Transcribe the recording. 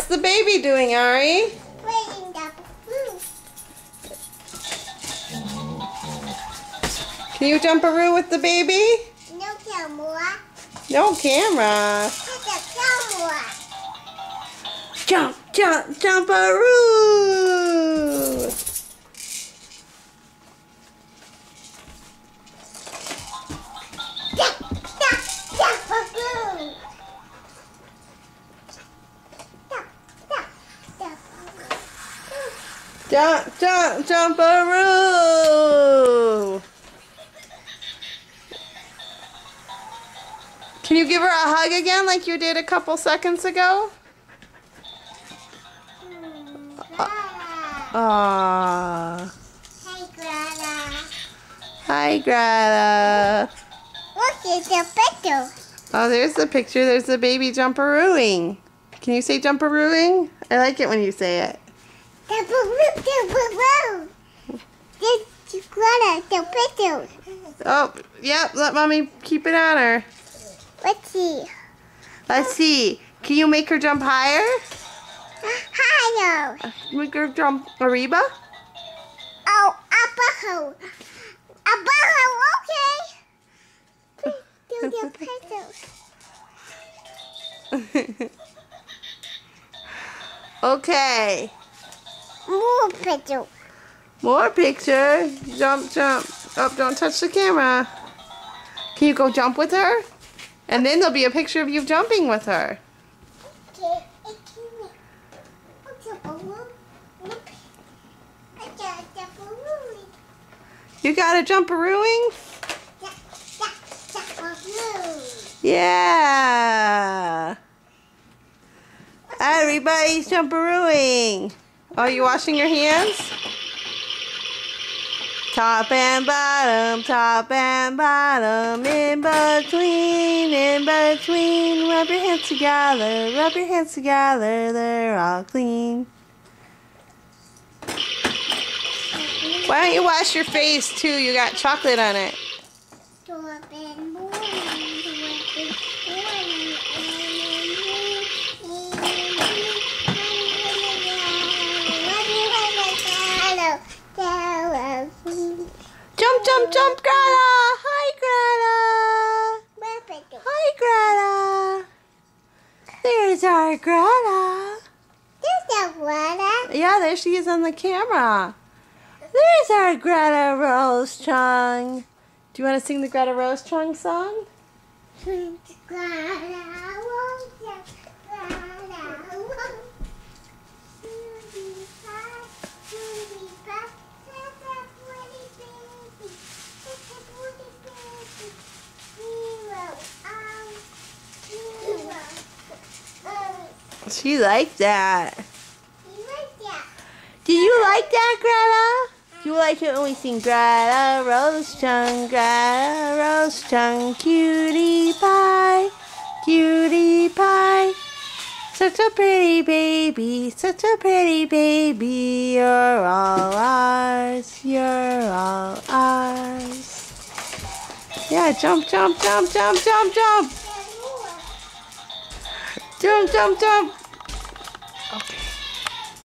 What's the baby doing, Ari? Playing the balloon. Can you jump-a-roo with the baby? No camera. No camera. It's a camera. Jump, jump, jump-a-roo! Jump, jump, jump balloon. Jump, jump, jump balloon. Jump, jump, jump-a-roo! Can you give her a hug again like you did a couple seconds ago? Aww. Hey, Greta. Hi, Greta. Look at the picture. Oh, there's the picture. There's the baby jump-a-rooing. Can you say jump-a-rooing? I like it when you say it. The balloon. The Greta, the picture. Oh, yep. Let Mommy keep it on her. Let's see. Let's see. Can you make her jump higher? Higher. Make her jump Ariba? Oh, above. Above, okay. Please do the picture. Okay. More picture. More picture. Jump, jump. Oh, don't touch the camera. Can you go jump with her? And then there'll be a picture of you jumping with her. Okay, what's a balloon? Look. I got the balloon. You got a jump-a-rooing? The balloon. Yeah. Everybody's jump-a-rooing. Oh, you washing your hands? Top and bottom, in between, rub your hands together, they're all clean. Why don't you wash your face too? You got chocolate on it. Jump, jump, jump, Greta! Hi, Greta! Hi, Greta! There's our Greta! Yeah, there she is on the camera. There's our Greta Rose Chung. Do you want to sing the Greta Rose Chung song? She liked that. Do you like that, Greta? Do you like it when we sing Greta Rose Chung, cutie pie, cutie pie. Such a pretty baby, you're all ours, you're all ours. Yeah, jump, jump, jump, jump, jump, jump. Jump, jump, jump. Okay.